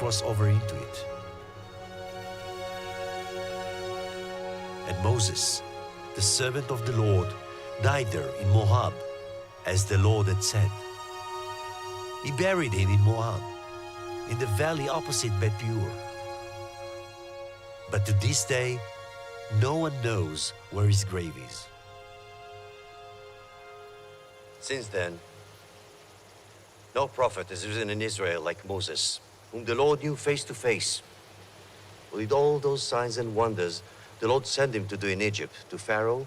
cross over into it. And Moses, the servant of the Lord, died there in Moab, as the Lord had said. He buried him in Moab, in the valley opposite Bet-peor. But to this day, no one knows where his grave is. Since then, no prophet has risen in Israel like Moses, whom the Lord knew face to face. With all those signs and wonders the Lord sent him to do in Egypt, to Pharaoh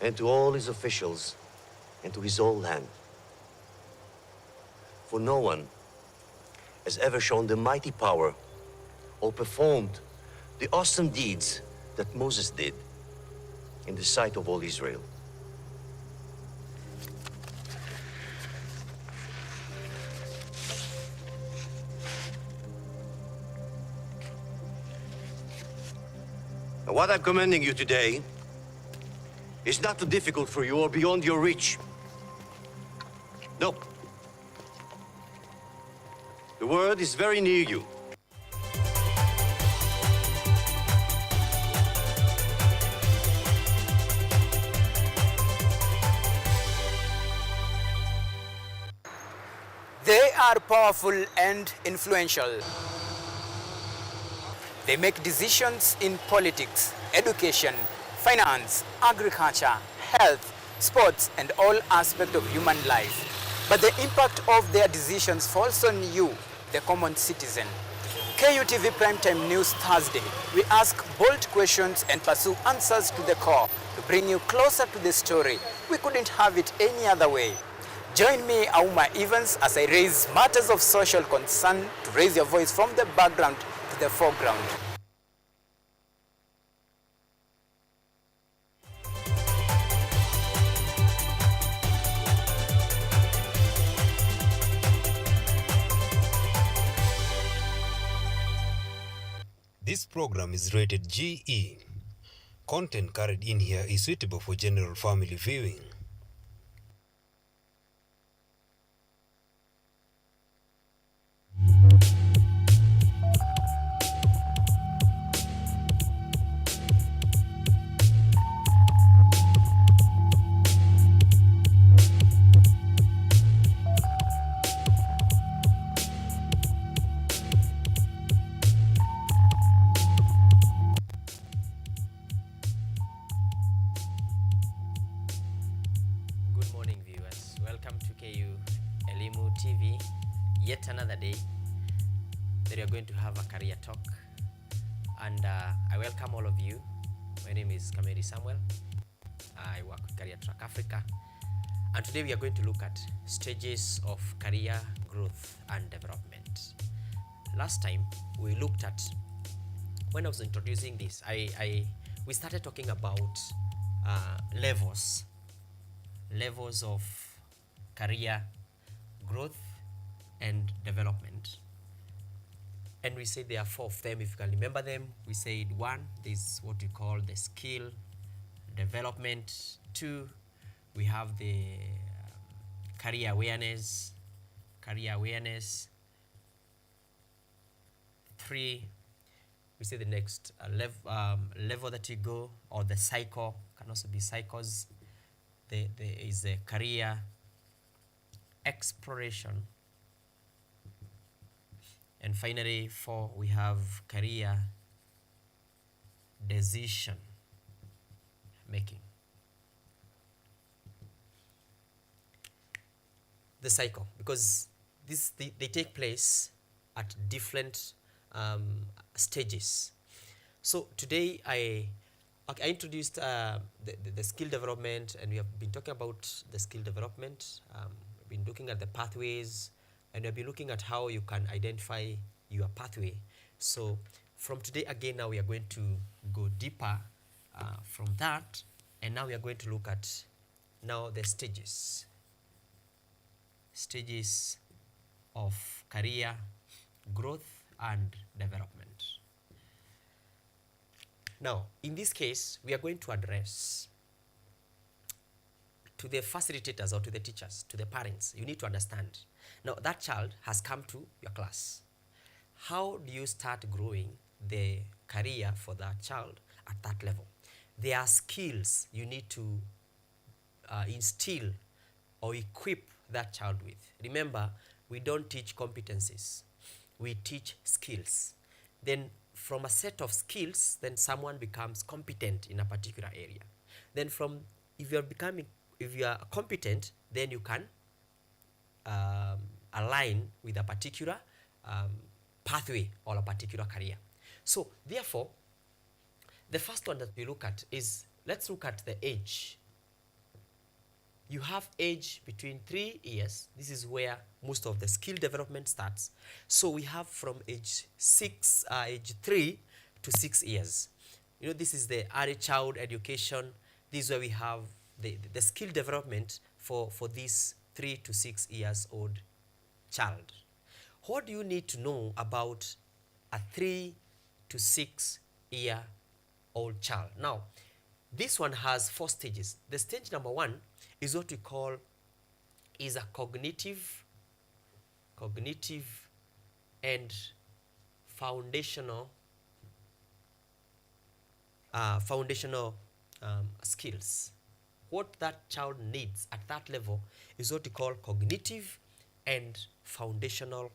and to all his officials and to his whole land. For no one has ever shown the mighty power or performed the awesome deeds that Moses did in the sight of all Israel. And what I'm commanding you today is not too difficult for you or beyond your reach. No. The word is very near you. They are powerful and influential. They make decisions in politics, education, finance, agriculture, health, sports, and all aspects of human life. But the impact of their decisions falls on you, the common citizen. KUTV Primetime News Thursday. We ask bold questions and pursue answers to the core to bring you closer to the story. We couldn't have it any other way. Join me, Auma Evans, as I raise matters of social concern to raise your voice from the background to the foreground. This program is rated GE. Content carried in here is suitable for general family viewing. Elimu TV, yet another day that we are going to have a career talk, and I welcome all of you. My name is KAMIRI Samuel. I work with Career Track Africa, and today we are going to look at stages of career growth and development. Last time we looked at, when I was introducing this, we started talking about levels of career growth and development, and we said there are 4 of them. If you can remember them, we said 1, this is what we call the skill development. 2, we have the career awareness. 3, we say the next level that you go, or the cycle, can also be cycles. There is a career exploration, and finally 4, we have career decision making. The cycle, because they take place at different stages. So today I introduced the skill development, and we have been talking about the skill development. We've been looking at the pathways, and we've been looking at how you can identify your pathway. So from today again, now we are going to go deeper from that, and now we are going to look at now the stages of career growth and development. Now, in this case, we are going to address to the facilitators or to the teachers, to the parents. You need to understand. Now, that child has come to your class. how do you start growing the career for that child at that level? There are skills you need to instill or equip that child with. Remember, we don't teach competencies, we teach skills. Then from a set of skills, then someone becomes competent in a particular area. Then from, if you are competent, then you can align with a particular um, pathway or a particular career. So therefore, the first one that we look at is, let's look at the age. You have age between 3 years. This is where most of the skill development starts. So we have from age 3 to 6 years. You know, this is the early child education. This is where we have the skill development for this 3 to 6 years old child. What do you need to know about a 3 to 6 year old child? Now, this one has 4 stages. The stage number 1 is what we call is a cognitive and foundational skills. What that child needs at that level is what we call cognitive and foundational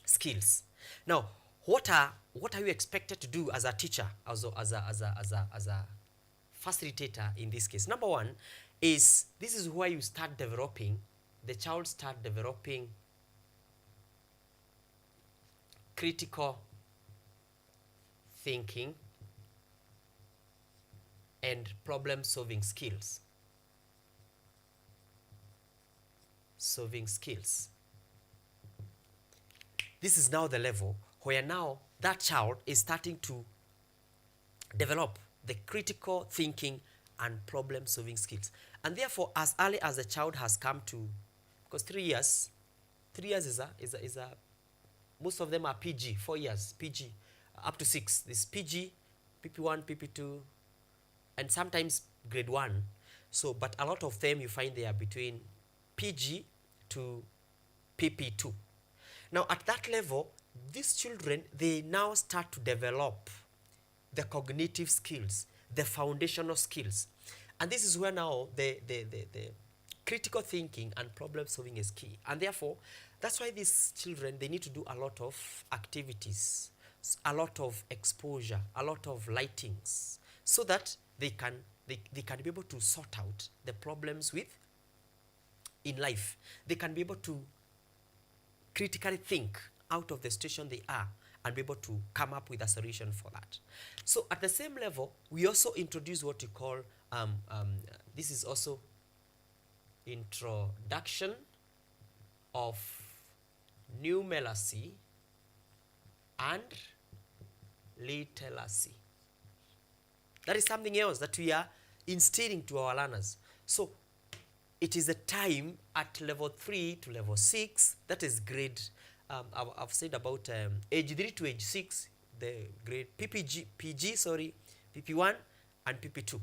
skills. Now, what are you expected to do as a teacher, as a facilitator in this case? Number 1 is, this is where you start developing, the child start developing critical thinking and problem solving skills. This is now the level where now that child is starting to develop the critical thinking and problem solving skills. And therefore, as early as the child has come to, because 3 years is a most of them are PG, 4 years, PG, up to 6. This PG, PP1, PP2, and sometimes grade 1. So, but a lot of them you find they are between PG to PP2. Now, at that level, these children, they now start to develop the cognitive skills, the foundational skills. And this is where now the critical thinking and problem solving is key. And therefore, that's why these children, they need to do a lot of activities, a lot of exposure, a lot of lightings, so that they can be able to sort out the problems in life. They can be able to critically think out of the situation they are and be able to come up with a solution for that. So at the same level, we also introduce what we call, this is also introduction of numeracy and literacy. That is something else that we are instilling to our learners. So it is a time at level 3 to level 6, that is grade, I've said about age 3 to age 6, the grade PPG, PP1 and PP2,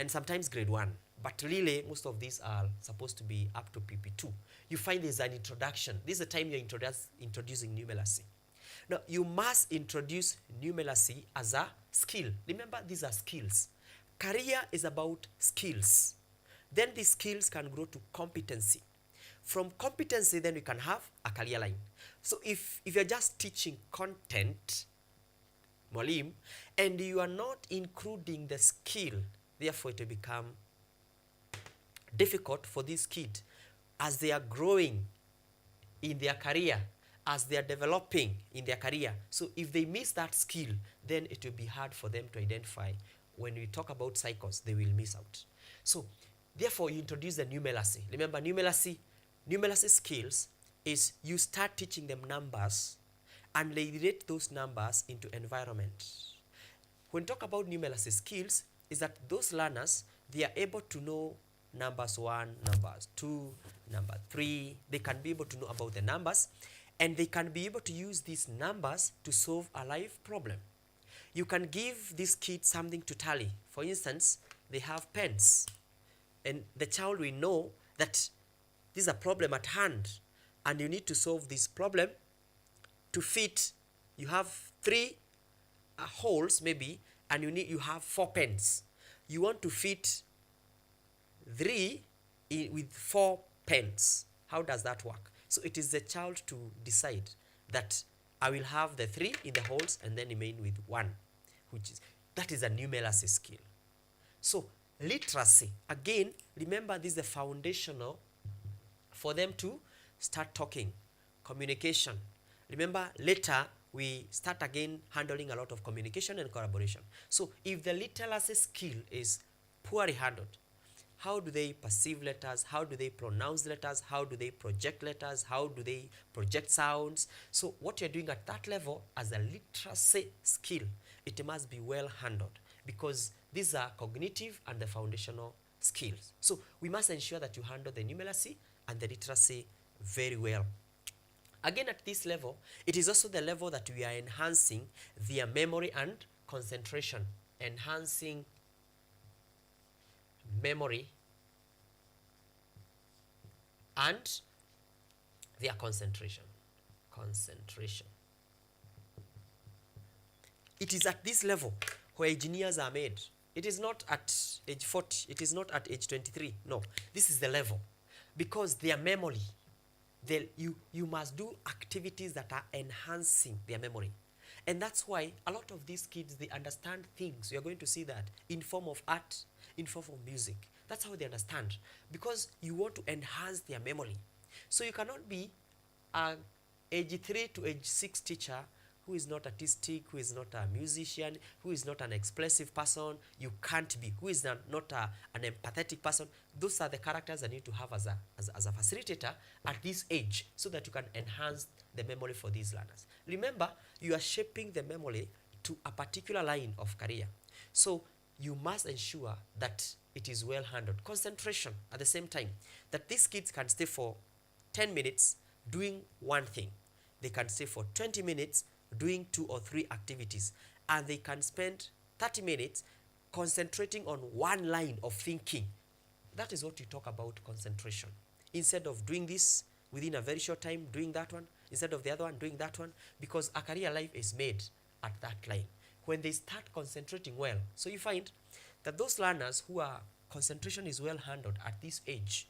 and sometimes grade 1. But really, most of these are supposed to be up to PP2. You find there's an introduction. This is the time you're introducing numeracy. Now, you must introduce numeracy as a skill. Remember, these are skills. Career is about skills. Then these skills can grow to competency. From competency, then we can have a career line. So if you're just teaching content, Molim, and you are not including the skill, therefore it will become difficult for these kids as they are growing in their career, as they are developing in their career. So if they miss that skill, then it will be hard for them to identify. When we talk about cycles, they will miss out. So therefore, you introduce the numeracy. Remember, numeracy skills is you start teaching them numbers and they relate those numbers into environment. When we talk about numeracy skills, is that those learners, they are able to know numbers 1, numbers 2, number 3. They can be able to know about the numbers, and they can be able to use these numbers to solve a life problem. You can give these kids something to tally. For instance, they have pens, and the child will know that this is a problem at hand, and you need to solve this problem to fit, you have three holes maybe, and you have 4 pens. You want to fit 3 with 4 pens. How does that work? So it is the child to decide that I will have the 3 in the holes and then remain with 1, that is a numeracy skill. So literacy, again, remember this is the foundational for them to start talking, communication. Remember later we start again handling a lot of communication and collaboration. So if the literacy skill is poorly handled, how do they perceive letters? How do they pronounce letters? How do they project letters? How do they project sounds? So what you're doing at that level as a literacy skill, it must be well handled, because these are cognitive and the foundational skills. So we must ensure that you handle the numeracy and the literacy very well. Again, at this level, it is also the level that we are enhancing their memory and concentration. Enhancing memory and their concentration. It is at this level where engineers are made. It is not at age 40. It is not at age 23. No, this is the level. Because their memory, you must do activities that are enhancing their memory. And that's why a lot of these kids, they understand things. You're going to see that in form of art, in form of music. That's how they understand. Because you want to enhance their memory. So you cannot be an age 3 to age 6 teacher who is not artistic, who is not a musician, who is not an expressive person. You can't be. Who is not an empathetic person. Those are the characters I need to have as a facilitator at this age, so that you can enhance the memory for these learners. Remember, you are shaping the memory to a particular line of career. So you must ensure that it is well handled. Concentration at the same time, that these kids can stay for 10 minutes doing one thing. They can stay for 20 minutes doing 2 or 3 activities, and they can spend 30 minutes concentrating on one line of thinking. That is what you talk about concentration. Instead of doing this within a very short time, doing that one, instead of the other one, doing that one, because a career life is made at that line. When they start concentrating well, so you find that those learners who are concentration is well handled at this age,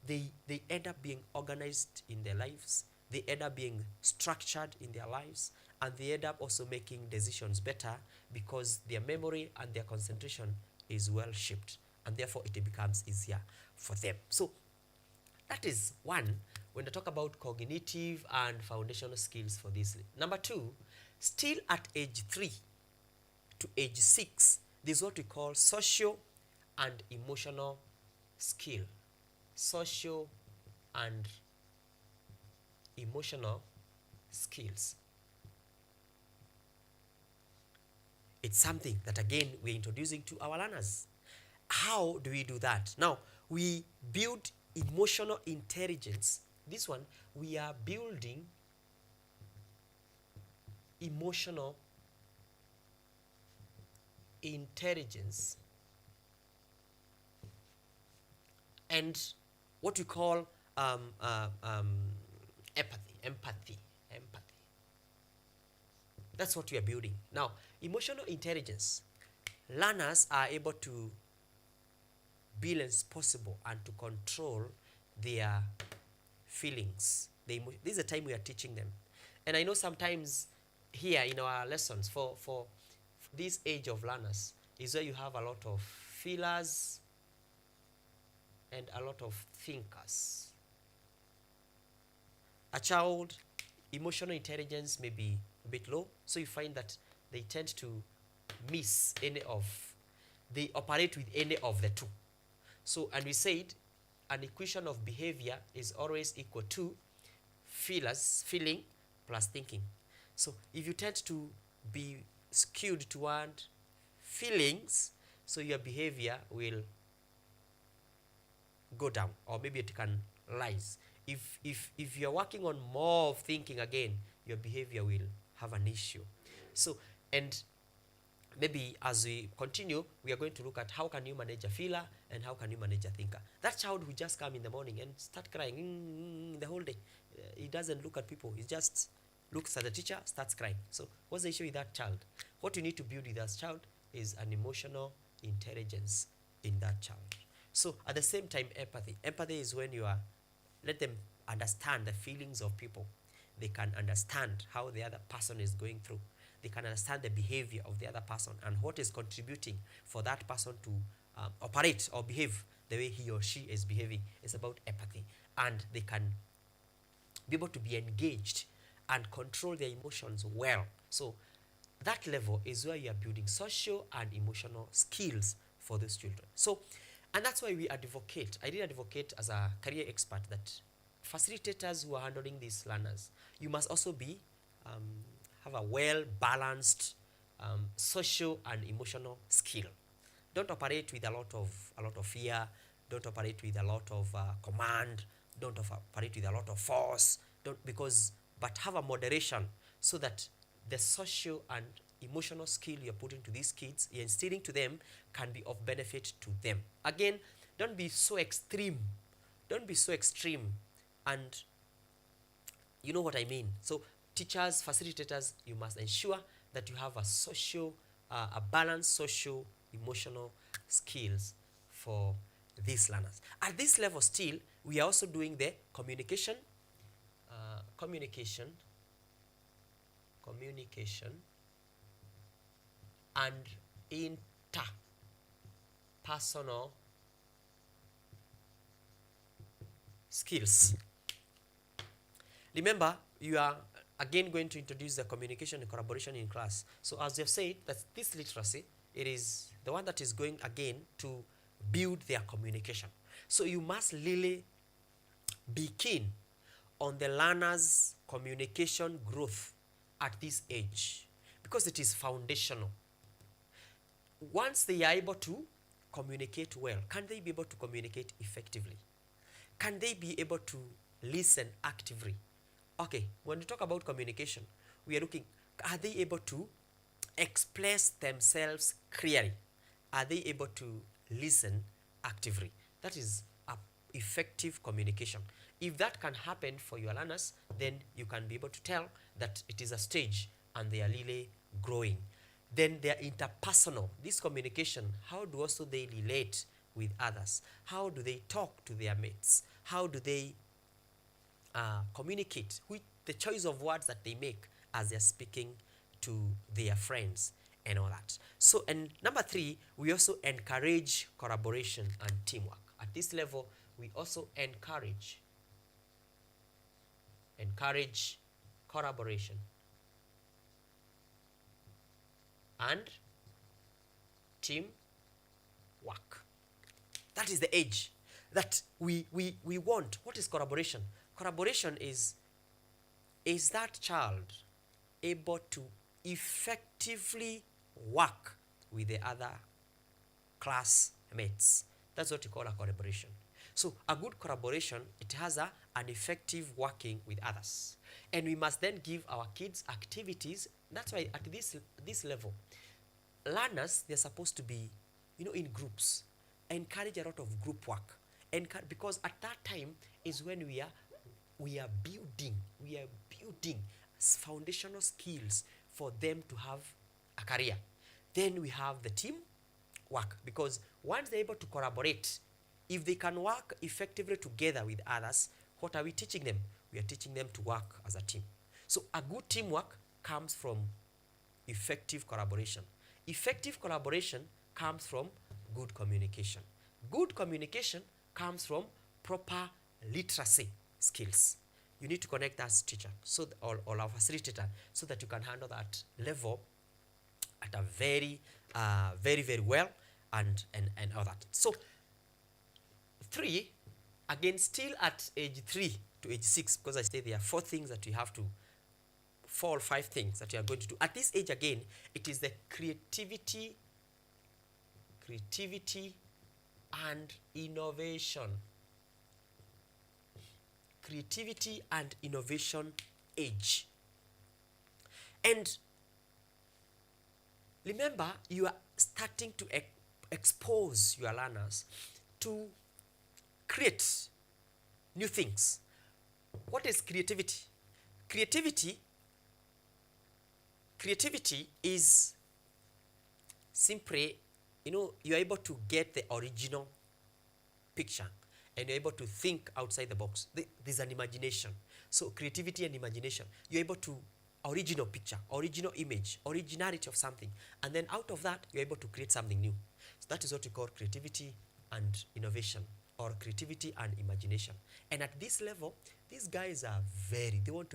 they end up being organized in their lives, they end up being structured in their lives, and they end up also making decisions better, because their memory and their concentration is well shaped, and therefore it becomes easier for them. So that is one when I talk about cognitive and foundational skills for this. Number 2, still at age 3 to age 6, this is what we call social and emotional skill. Social and emotional skills. It's something that, again, we're introducing to our learners. How do we do that? Now, we build emotional intelligence. This one, we are building emotional intelligence and what we call empathy. That's what we are building. Now, emotional intelligence, learners are able to be responsible and to control their feelings. This is the time we are teaching them. And I know sometimes here in our lessons for this age of learners is where you have a lot of feelers and a lot of thinkers. A child, emotional intelligence may be a bit low, so you find that they tend to miss they operate with any of the two. So, and we said an equation of behavior is always equal to feeling plus thinking. So if you tend to be skewed toward feelings, so your behavior will go down, or maybe it can rise. If you're working on more of thinking, again, your behavior will have an issue. So, and maybe as we continue, we are going to look at how can you manage a feeler and how can you manage a thinker. That child who just come in the morning and start crying the whole day, he doesn't look at people. He's just looks at the teacher, starts crying. So what's the issue with that child? What you need to build with that child is an emotional intelligence in that child. So at the same time, empathy. Empathy is when you are, let them understand the feelings of people. They can understand how the other person is going through. They can understand the behavior of the other person and what is contributing for that person to operate or behave the way he or she is behaving. It's about empathy. And they can be able to be engaged and control their emotions well. So that level is where you are building social and emotional skills for those children. So, and that's why we advocate. I did advocate as a career expert that facilitators who are handling these learners, you must also be have a well-balanced social and emotional skill. Don't operate with a lot of fear. Don't operate with a lot of command. Don't operate with a lot of force. But have a moderation so that the social and emotional skill you're putting to these kids, you're instilling to them, can be of benefit to them. Again, don't be so extreme. Don't be so extreme. And you know what I mean. So teachers, facilitators, you must ensure that you have a balanced social, emotional skills for these learners. At this level still, we are also doing the communication, and interpersonal skills. Remember, you are again going to introduce the communication and collaboration in class. So as you've said, that this literacy, it is the one that is going again to build their communication. So you must really be keen on the learner's communication growth at this age, because it is foundational. Once they are able to communicate well, can they be able to communicate effectively? Can they be able to listen actively? Okay, when we talk about communication, we are looking, are they able to express themselves clearly? Are they able to listen actively? That is effective communication. If that can happen for your learners, then you can be able to tell that it is a stage and they are really growing. Then their interpersonal, this communication, how do also they relate with others? How do they talk to their mates? How do they communicate with the choice of words that they make as they're speaking to their friends and all that. So, and number 3, we also encourage collaboration and teamwork. At this level, we also encourage collaboration and teamwork. That is the age that we want. What is collaboration? Collaboration is that child able to effectively work with the other classmates. That's what we call a collaboration. So a good collaboration, it has an effective working with others. And we must then give our kids activities. That's why at this level, learners, they're supposed to be, in groups. Encourage a lot of group work. Because at that time is when we are building foundational skills for them to have a career. Then we have the team work, because once they're able to collaborate, if they can work effectively together with others, what are we teaching them? We are teaching them to work as a team. So a good teamwork comes from effective collaboration. Effective collaboration comes from good communication. Good communication comes from proper literacy skills. You need to connect as teacher or our facilitator so that you can handle that level at a very, very well and all that. So 3, again, still at age 3 to age 6, because I say there are 4 things that you have to, 4 or 5 things that you are going to do. At this age again, it is the creativity and innovation. Creativity and innovation age. And remember, you are starting to expose your learners to create new things. What is creativity? Creativity creativity is simply, you're able to get the original picture and you're able to think outside the box. There's an imagination. So creativity and imagination, you're able to original picture, original image, originality of something, and then out of that you're able to create something new. So that is what we call creativity and innovation, or creativity and imagination. And at this level, these guys are we want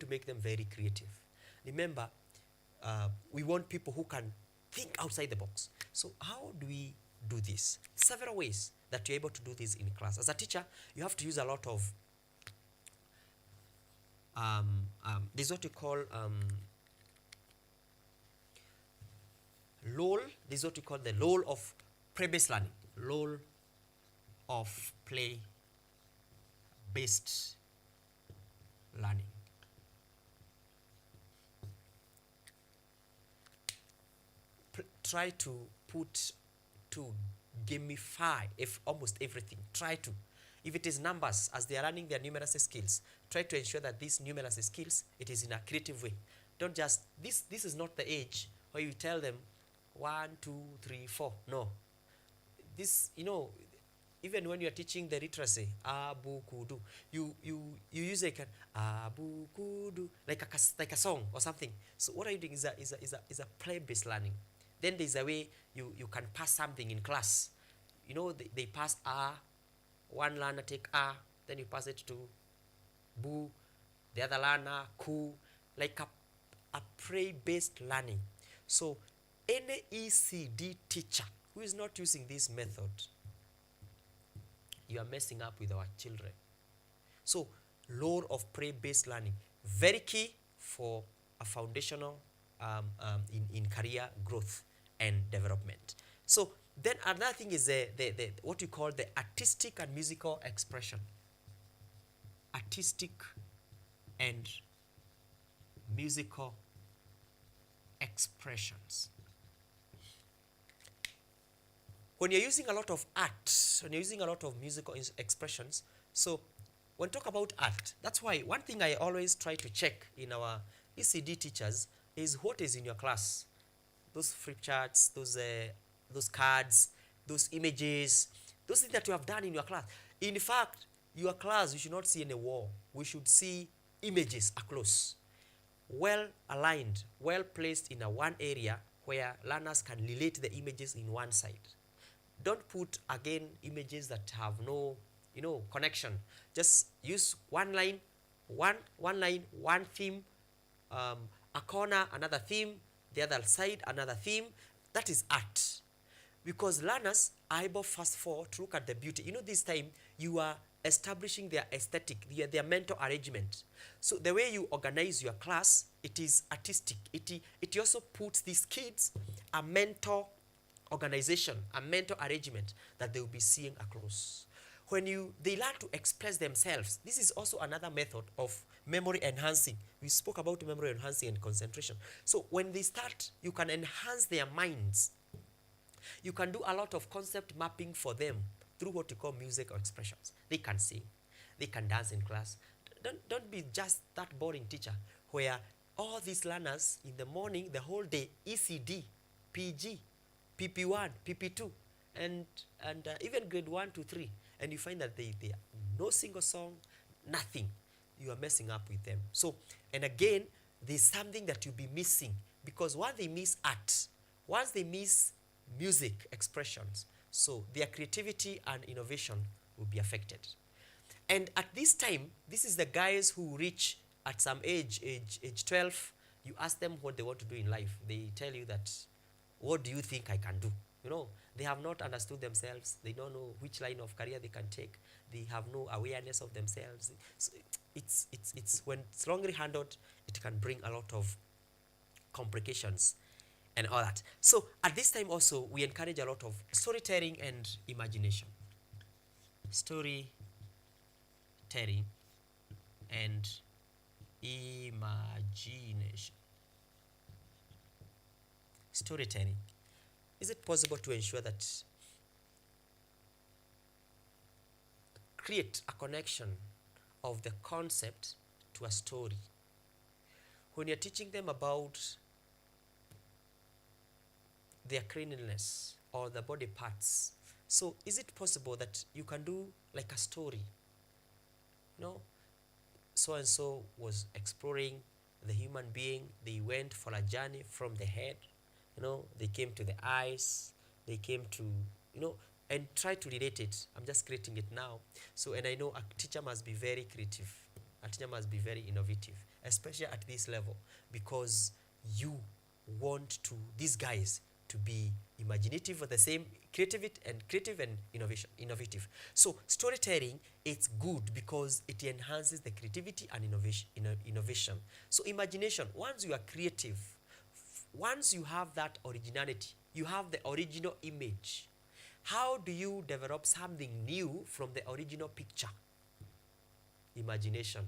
to make them very creative. Remember, we want people who can think outside the box. So how do we do this? Several ways that you're able to do this in class. As a teacher, you have to use a lot of this is what we call LOL. This is what we call the LOL of play-based learning. LOL of play-based learning. Try to gamify almost everything. Try to. If it is numbers, as they are learning their numeracy skills, try to ensure that these numeracy skills, it is in a creative way. Don't just, this is not the age where you tell them 1, 2, 3, 4. No. This, even when you are teaching the literacy, abu kudu, you use like an abu kudu, like a song or something. So what are you doing is a play-based learning. Then there's a way you can pass something in class. They pass one learner take then you pass it to boo, the other learner ku, like a play-based learning. So any ECD teacher who is not using this method, you are messing up with our children. So law of play-based learning, very key for a foundational in career growth and development. So then another thing is the what you call the artistic and musical expression. Artistic and musical expressions. When you're using a lot of art, when you're using a lot of musical expressions, so when talk about art, that's why one thing I always try to check in our ECD teachers is what is in your class. Those flip charts, those cards, those images, those things that you have done in your class. In fact, your class, you should not see any wall. We should see images close, well aligned, well placed in one area where learners can relate the images in one side. Don't put, again, images that have no, connection. Just use one line, one theme, a corner, another theme, the other side, another theme. That is art. Because learners are able first of all to look at the beauty. This time you are establishing their aesthetic, their mental arrangement. So the way you organize your class, it is artistic. It also puts these kids a mental organization, a mental arrangement that they will be seeing across. When they learn to express themselves, this is also another method of memory enhancing. We spoke about memory enhancing and concentration. So when they start, you can enhance their minds. You can do a lot of concept mapping for them through what you call music or expressions. They can sing, they can dance in class. Don't be just that boring teacher where all these learners in the morning, the whole day, ECD, PG, PP1, PP2, and even grade 1 to 3, and you find that they are no single song, nothing. You are messing up with them. So, and again, there's something that you'll be missing, because once they miss art, once they miss music expressions, so their creativity and innovation will be affected. And at this time, this is the guys who reach at some age 12, you ask them what they want to do in life. They tell you that, what do you think I can do? They have not understood themselves. They don't know which line of career they can take. They have no awareness of themselves. So it's when it's wrongly handled, it can bring a lot of complications and all that. So at this time also, we encourage a lot of storytelling and imagination. Storytelling and imagination. Storytelling. Is it possible to ensure that create a connection of the concept to a story? When you're teaching them about their cleanliness or the body parts. So is it possible that you can do like a story? You know, so and so was exploring the human being. They went for a journey from the head, you know, they came to the eyes, they came to, you know, and try to relate it. I'm just creating it now. So, and I know a teacher must be very creative, a teacher must be very innovative, especially at this level, because you want to these guys to be imaginative for the same creative and innovative. So storytelling, it's good because it enhances the creativity and innovation. So imagination, once you are creative, once you have that originality, you have the original image, how do you develop something new from the original picture? Imagination.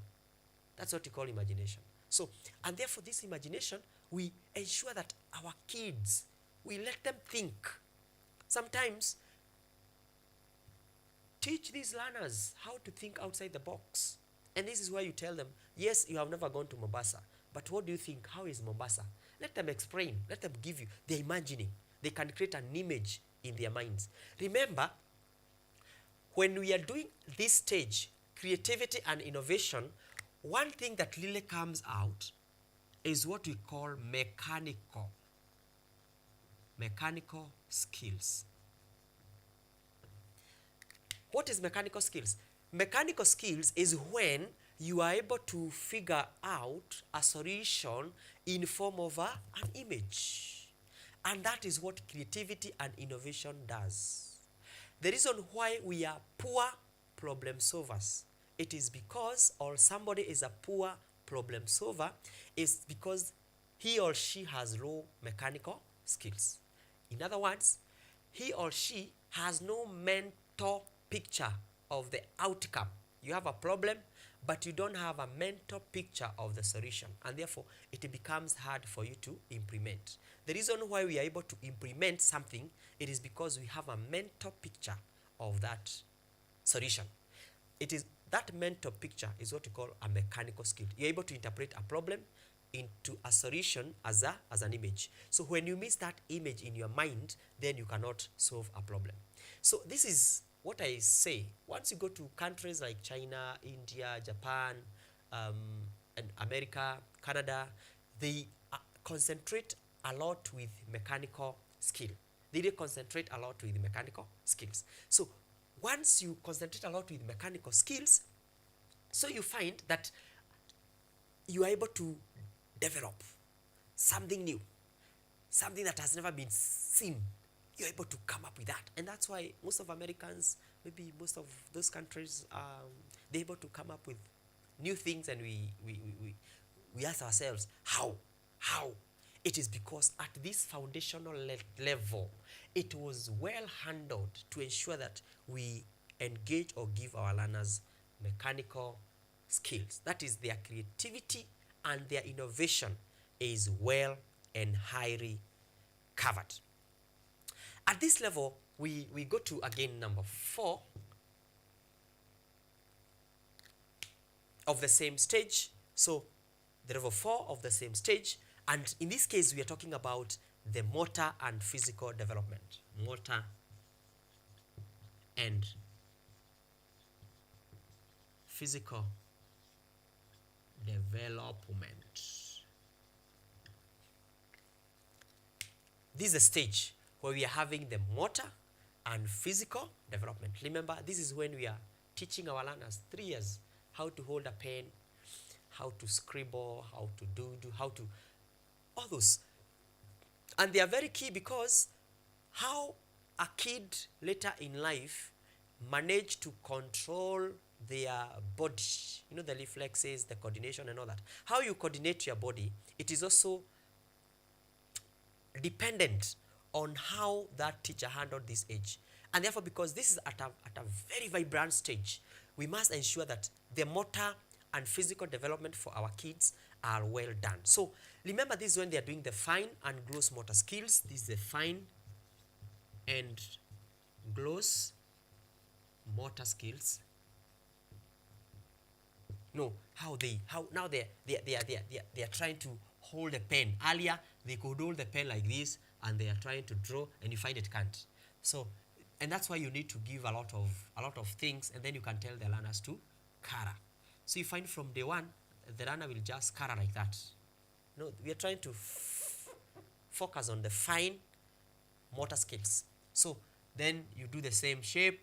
That's what we call imagination. So, and therefore this imagination, we ensure that our kids, we let them think. Sometimes teach these learners how to think outside the box. And this is why you tell them, yes, you have never gone to Mombasa, but what do you think? How is Mombasa? Let them explain. Let them give you. They're imagining. They can create an image in their minds. Remember, when we are doing this stage, creativity and innovation, one thing that really comes out is what we call mechanical skills. What is mechanical skills? Mechanical skills is when you are able to figure out a solution in form of an image. And that is what creativity and innovation does. The reason why we are poor problem solvers, it is because, or somebody is a poor problem solver, is because he or she has low mechanical skills. In other words, he or she has no mental picture of the outcome. You have a problem, but you don't have a mental picture of the solution, and therefore it becomes hard for you to implement. The reason why we are able to implement something, it is because we have a mental picture of that solution. It is that mental picture is what we call a mechanical skill. You're able to interpret a problem into a solution as an image. So when you miss that image in your mind, then you cannot solve a problem. So this is what I say. Once you go to countries like China, India, Japan, and America, Canada, they concentrate a lot with mechanical skill. They concentrate a lot with mechanical skills. So once you concentrate a lot with mechanical skills, so you find that you are able to develop something new, something that has never been seen. You're able to come up with that. And that's why most of Americans, maybe most of those countries, they're able to come up with new things, and we ask ourselves, how? It is because at this foundational level, it was well handled to ensure that we engage or give our learners mechanical skills. That is, their creativity and their innovation is well and highly covered. At this level, we go to, again, number 4 of the same stage. So the level 4 of the same stage, and in this case we are talking about the motor and physical development. Motor and physical development. This is a stage where we are having the motor and physical development. Remember, this is when we are teaching our learners 3 years how to hold a pen, how to scribble, how to do, how to, all those. And they are very key because how a kid later in life manage to control their body, you know, the reflexes, the coordination and all that. How you coordinate your body, it is also dependent on how that teacher handled this age. And therefore, because this is at a very vibrant stage, we must ensure that the motor and physical development for our kids are well done. So remember, this is when they are doing the fine and gross motor skills. This is the fine and gross motor skills. No, how now they are trying to hold a pen. Earlier, they could hold the pen like this and they are trying to draw and you find it can't. So, and that's why you need to give a lot of things, and then you can tell the learners to color. So you find from day one, the learner will just color like that. No, we are trying to focus on the fine motor skills. So then you do the same shape,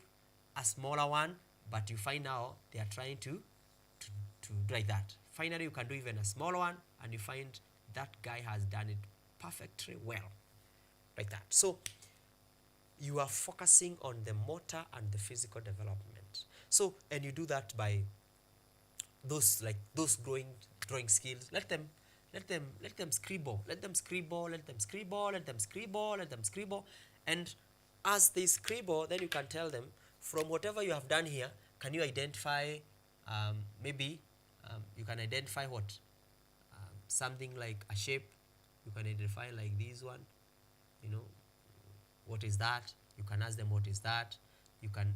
a smaller one, but you find now they are trying to do like that. Finally, you can do even a smaller one, and you find that guy has done it perfectly well, like that. So you are focusing on the motor and the physical development. So, and you do that by those drawing skills. Let them scribble, let them scribble, let them scribble, let them scribble, let them scribble. And as they scribble, then you can tell them, from whatever you have done here, can you identify, maybe you can identify what? Something like a shape, you can identify like this one, you know, what is that? You can ask them what is that. You can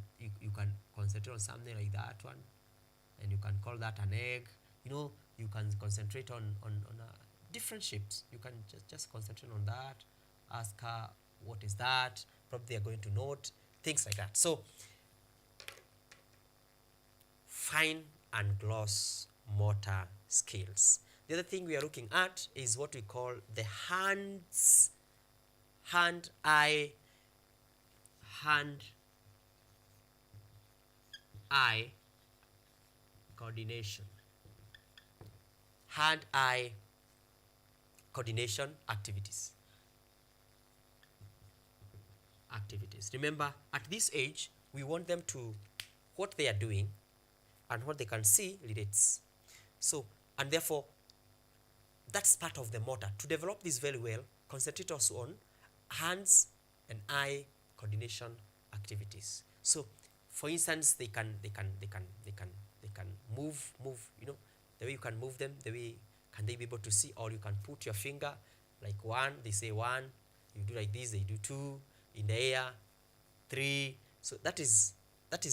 concentrate on something like that one, and you can call that an egg. You know, you can concentrate on different shapes. You can just concentrate on that. Ask her what is that. Probably they are going to note things like that. So fine and gloss motor skills. The other thing we are looking at is what we call the hand-eye coordination. Hand-eye coordination activities. Remember, at this age, we want them to, what they are doing and what they can see relates. So, and therefore, that's part of the motor. To develop this very well, concentrate also on hands and eye coordination activities. So, for instance, they can move, you know, the way you can move them, the way can they be able to see, or you can put your finger like one, they say one, you do like this, they do two, in the air, three. So that is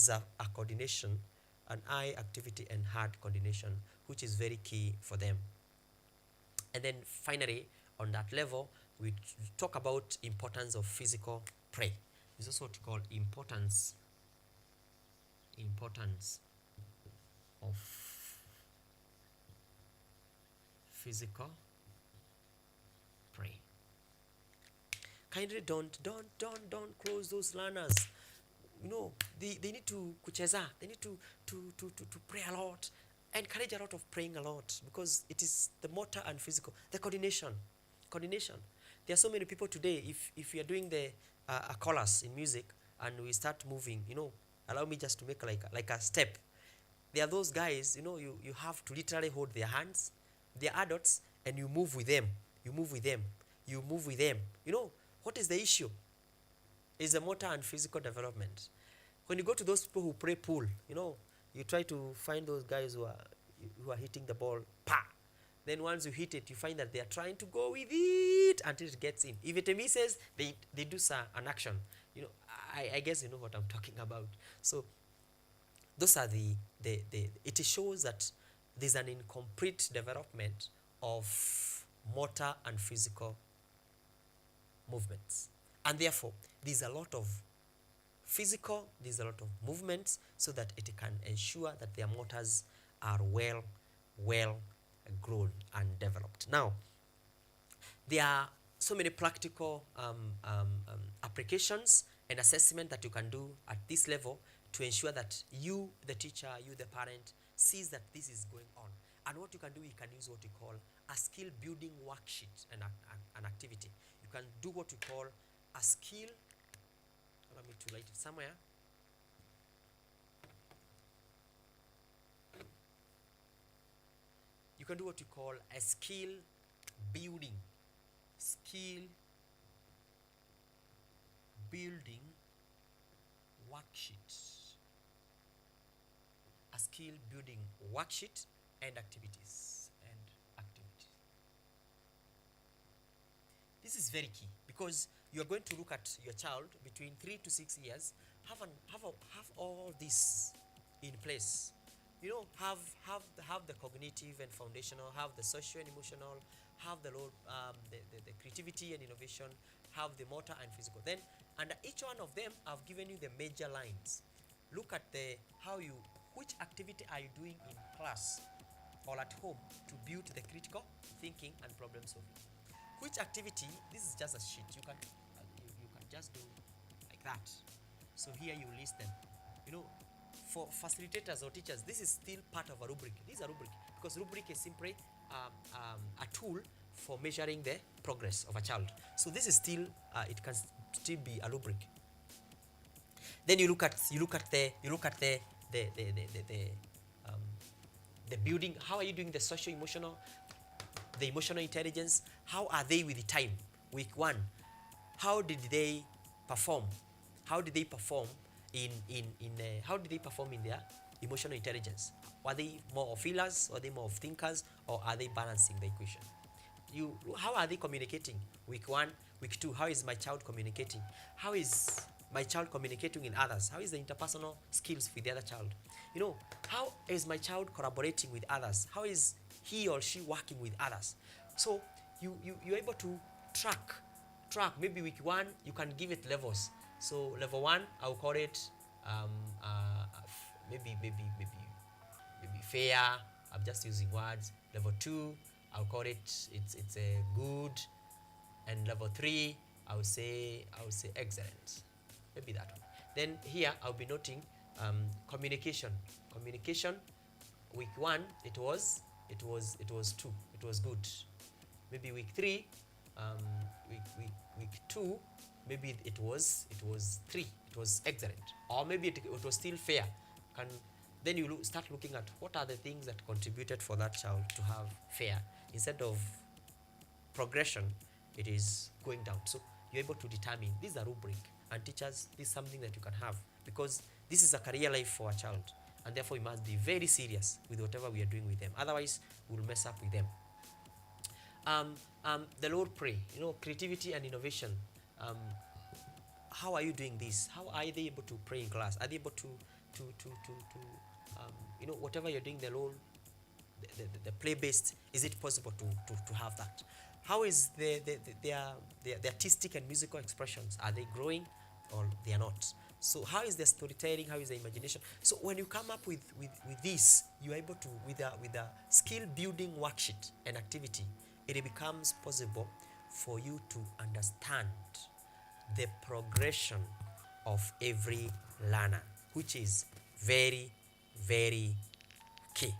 a coordination, an eye activity and hand coordination, which is very key for them. And then finally, on that level, we talk about importance of physical play. This is what we call importance of physical play. Kindly don't close those learners. You know, they need to kucheza, they need to pray a lot, encourage a lot of praying a lot, because it is the motor and physical, the coordination. There are so many people today, if you are doing the a chorus in music and we start moving, you know, allow me just to make like a step. There are those guys, you know, you have to literally hold their hands, they're adults, and you move with them. You know, what is the issue? Is the motor and physical development. When you go to those people who play pool, you know, you try to find those guys who are hitting the ball, pa. Then once you hit it, you find that they are trying to go with it until it gets in. If it misses, they do an action. You know, I guess you know what I'm talking about. So those are it shows that there's an incomplete development of motor and physical movements. And therefore, there's a lot of physical, there's a lot of movements, so that it can ensure that their motors are well grown and developed. Now, there are so many practical applications and assessment that you can do at this level to ensure that you, the teacher, you, the parent, sees that this is going on. And what you can do, you can use what you call a skill building worksheet and an activity. You can do what we call a skill, allow me to write it somewhere. You can do what you call a skill building worksheet. A skill building worksheet and activities. This is very key, because you are going to look at your child between 3 to 6 years, have all this in place. You know, have the cognitive and foundational, have the social and emotional, have the Lord, the creativity and innovation, have the motor and physical. Then under each one of them, I've given you the major lines. Look at which activity are you doing in class or at home to build the critical thinking and problem solving. Which activity, this is just a sheet, you can just do like that. So here you list them. For facilitators or teachers, this is still part of a rubric. This is a rubric because rubric is simply a tool for measuring the progress of a child. So this is still it can still be a rubric. Then you look at the building. How are you doing the social emotional, the emotional intelligence? How are they with the time? Week 1, how did they perform? How did they perform how did they perform in their emotional intelligence? Were they more of feelers? Or are they more of thinkers? Or are they balancing the equation? How are they communicating? Week 1, week 2, how is my child communicating? How is my child communicating in others? How is the interpersonal skills with the other child? How is my child collaborating with others? How is he or she working with others? So you're able to track. Maybe week 1, you can give it levels. So level 1, I'll call it maybe fair. I'm just using words. Level 2, I'll call it it's a good, and level 3, I would say excellent. Maybe that one. Then here I'll be noting communication. Week 1 it was 2. It was good. Maybe week 3, week 2, maybe it was 3. It was excellent, or maybe it was still fair. Then you start looking at what are the things that contributed for that child to have fair. Instead of progression, it is going down. So you're able to determine this is a rubric, and teachers, this is something that you can have because this is a career life for a child, and therefore we must be very serious with whatever we are doing with them. Otherwise, we'll mess up with them. The Lord pray, creativity and innovation. How are you doing this? How are they able to pray in class? Are they able to whatever you're doing, the Lord, the play-based, is it possible to have that? How is their artistic and musical expressions? Are they growing or they are not? So how is their storytelling? How is their imagination? So when you come up with this, you're able to, with a skill building worksheet and activity, it becomes possible for you to understand the progression of every learner, which is very, very key.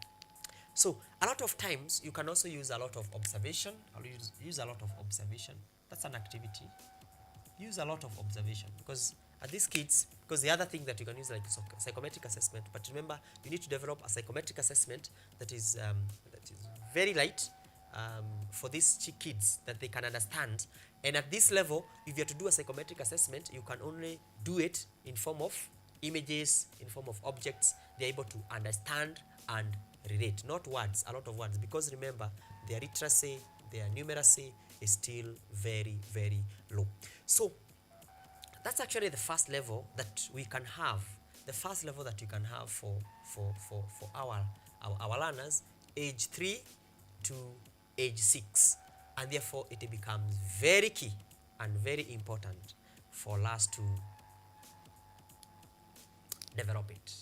So a lot of times you can also use a lot of observation. I'll use a lot of observation. That's an activity. Use a lot of observation because at these kids, because the other thing that you can use like psychometric assessment, but remember you need to develop a psychometric assessment that is very light for these kids that they can understand. And at this level, if you are to do a psychometric assessment, you can only do it in form of images, in form of objects. They're able to understand and relate, not words, a lot of words, because remember, their literacy, their numeracy is still very, very low. So that's actually the first level that we can have, the first level that you can have for our learners, age 3 to age 6. And therefore, it becomes very key and very important for us to develop it.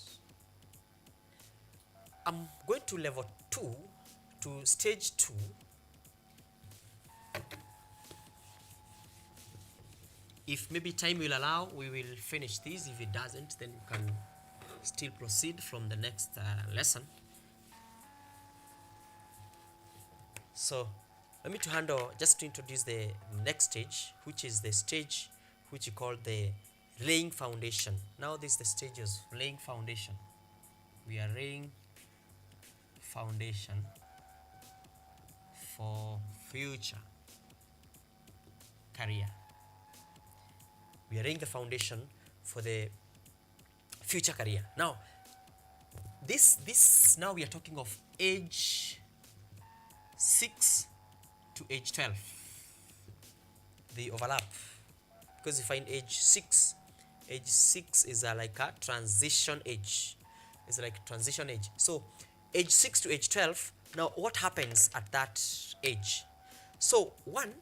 I'm going to level 2, to stage 2. If maybe time will allow, we will finish this. If it doesn't, then we can still proceed from the next lesson. So let me to handle, just to introduce the next stage, which is the stage which you call the laying foundation. Now this is the stages of laying foundation. We are laying foundation for future career. We are laying the foundation for the future career. Now, this now we are talking of age 6 to age 12. They overlap because you find age 6 is like a transition age. It's like transition age. So age 6 to age 12. Now, what happens at that age? So one,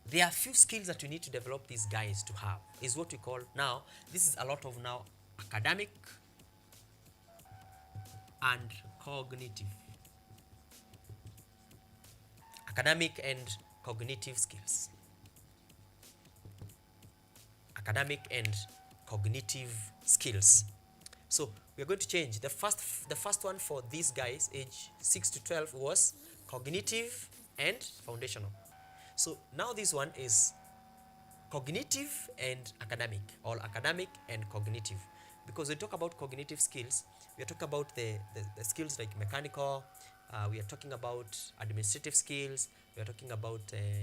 there are few skills that you need to develop these guys to have, is what we call now, this is a lot of now academic and cognitive. Academic and cognitive skills. Academic and cognitive skills. So we are going to change. The first one for these guys, age 6 to 12, was cognitive and foundational. So now this one is cognitive and academic, or academic and cognitive. Because we talk about cognitive skills, we are talking about the skills like mechanical, we are talking about administrative skills, we are talking about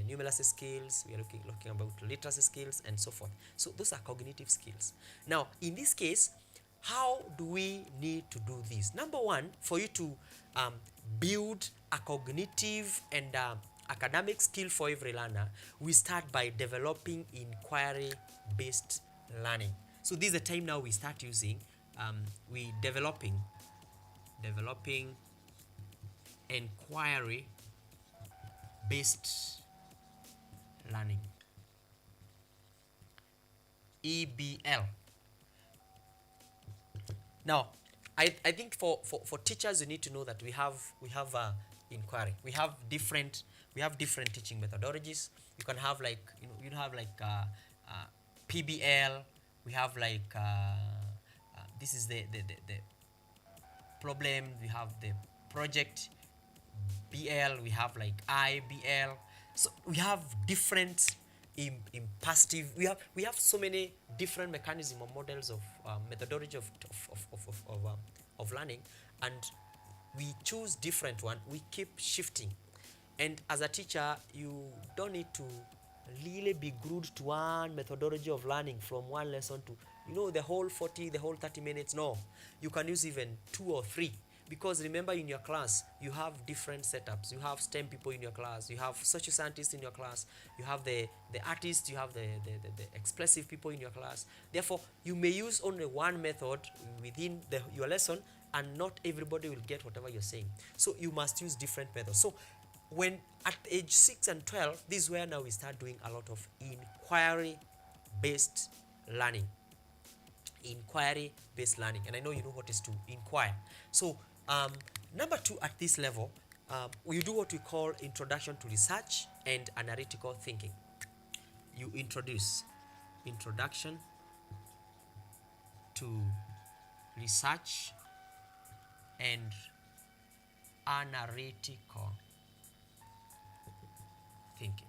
numeracy skills, we are looking about literacy skills, and so forth. So those are cognitive skills. Now, in this case, how do we need to do this? Number one, for you to build a cognitive and academic skill for every learner, we start by developing inquiry-based learning. So this is the time now we start using, we developing inquiry-based learning. EBL. Now, I think for teachers, you need to know that we have inquiry. We have different teaching methodologies. You can have like you have like PBL. We have like this is the problem. We have the project BL. We have like IBL. So we have different positive. We have so many different mechanism or models of methodology of learning, and we choose different one. We keep shifting, and as a teacher, you don't need to really be glued to one methodology of learning from one lesson to the whole 40, the whole 30 minutes. No, you can use even 2 or 3. Because remember, in your class, you have different setups. You have STEM people in your class. You have social scientists in your class. You have the artists. You have the expressive people in your class. Therefore, you may use only one method within your lesson, and not everybody will get whatever you're saying. So you must use different methods. So when at age 6 and 12, this is where now we start doing a lot of inquiry-based learning. Inquiry-based learning. And I know you know what is to inquire. So number 2 at this level, we do what we call introduction to research and analytical thinking. You introduce introduction to research and analytical thinking.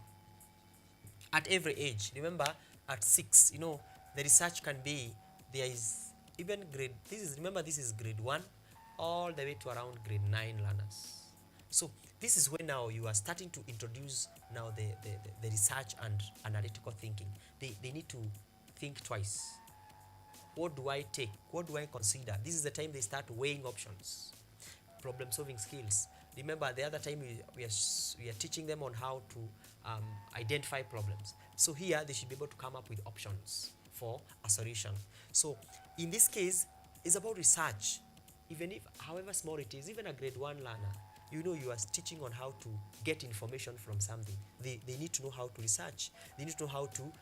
At every age, remember, at 6, the research can be, there is even grade, remember this is grade 1 all the way to around grade 9 learners. So this is when now you are starting to introduce now the research and analytical thinking. They need to think twice. What do I take? What do I consider? This is the time they start weighing options. Problem solving skills. Remember, the other time we are teaching them on how to identify problems. So here they should be able to come up with options for a solution. So in this case, it's about research. Even if, however small it is, even a grade 1 learner, you are teaching on how to get information from something. They need to know how to research. They need to know how to,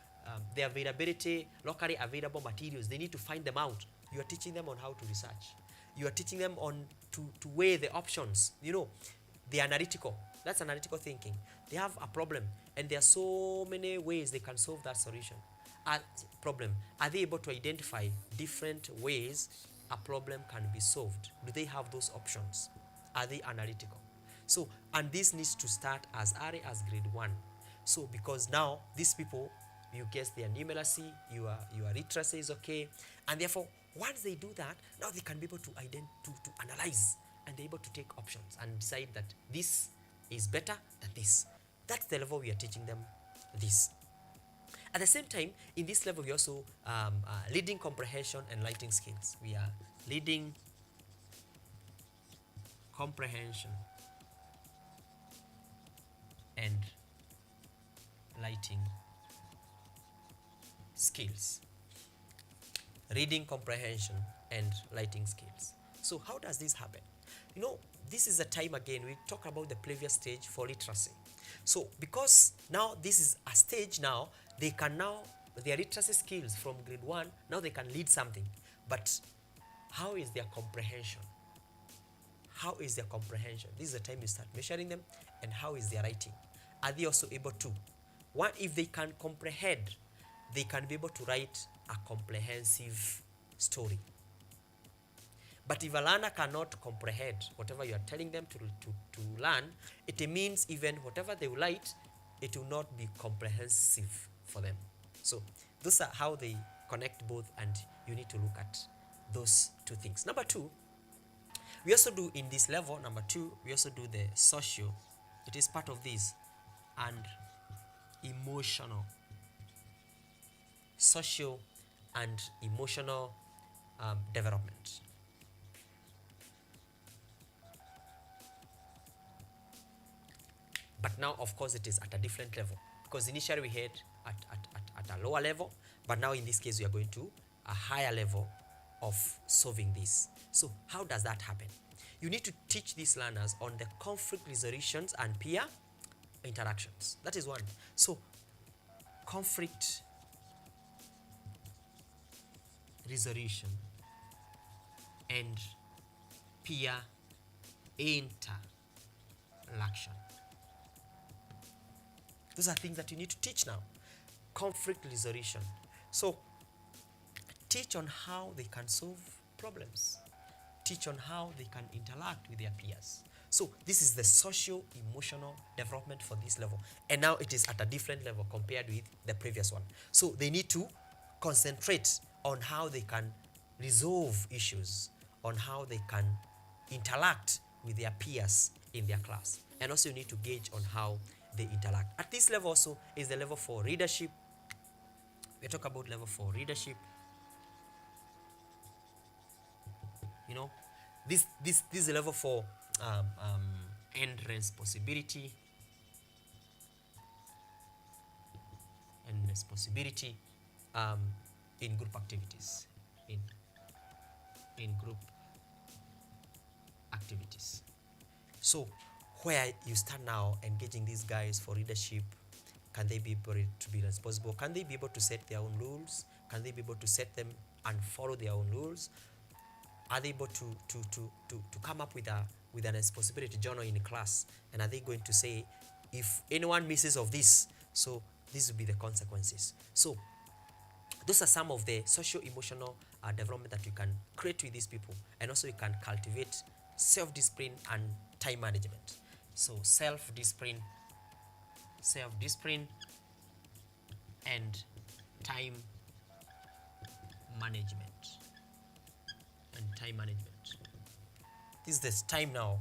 the availability, locally available materials, they need to find them out. You are teaching them on how to research. You are teaching them on to weigh the options. The analytical. That's analytical thinking. They have a problem, and there are so many ways they can solve that solution. Problem. Are they able to identify different ways a problem can be solved? Do they have those options? Are they analytical? So, and this needs to start as early as grade 1. So, because now these people, you guess their numeracy, your literacy is okay, and therefore once they do that, now they can be able to analyze, and they're able to take options and decide that this is better than this. That's the level we are teaching them this. At the same time, in this level, we also leading comprehension and lighting skills. We are leading comprehension and lighting skills. Reading comprehension and lighting skills. So how does this happen? This is a time again, we talk about the previous stage for literacy. So because now this is a stage now, they can now, their literacy skills from grade 1, now they can lead something. But how is their comprehension? How is their comprehension? This is the time you start measuring them. And how is their writing? Are they also able to? What if they can comprehend? They can be able to write a comprehensive story. But if a learner cannot comprehend whatever you are telling them to learn, it means even whatever they will write, it will not be comprehensive for them. So those are how they connect both, and you need to look at those two things. Number 2, we also do in this level, number 2, we also do the social. It is part of this, and emotional. Social and emotional development. But now, of course, it is at a different level, because initially we had at a lower level, but now in this case we are going to a higher level of solving this. So how does that happen? You need to teach these learners on the conflict resolutions and peer interactions. That is one. So conflict resolution and peer interaction. Those are things that you need to teach now. Conflict resolution. So teach on how they can solve problems. Teach on how they can interact with their peers. So this is the social emotional development for this level. And now it is at a different level compared with the previous one. So they need to concentrate on how they can resolve issues, on how they can interact with their peers in their class. And also you need to gauge on how they interact. At this level also is the level for readership. We talk about level for readership. You know, this is a level for end responsibility and responsibility in group activities. In group activities. So where you start now engaging these guys for leadership, can they be able to be responsible? Can they be able to set their own rules? Can they be able to set them and follow their own rules? Are they able to come up with a responsibility journal in class? And are they going to say, if anyone misses of this, so this will be the consequences? So those are some of the social-emotional development that you can create with these people. And also you can cultivate self-discipline and time management. So self-discipline and time management. This is the time now,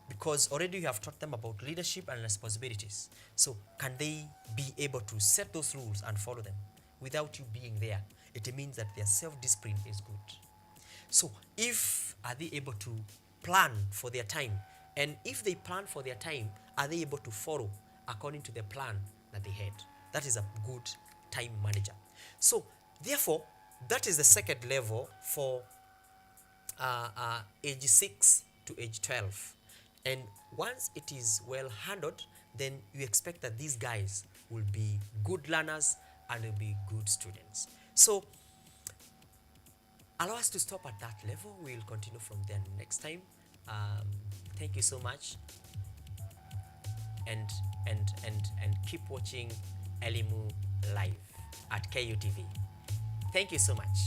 because already you have taught them about leadership and responsibilities. So can they be able to set those rules and follow them without you being there? It means that their self-discipline is good. So if are they able to plan for their time, and if they plan for their time, are they able to follow according to the plan that they had? That is a good time manager. So therefore, that is the second level for age 6 to age 12. And once it is well handled, then you expect that these guys will be good learners and will be good students. So allow us to stop at that level. We will continue from there next time. Thank you so much, and keep watching Elimu live at KUTV. Thank you so much.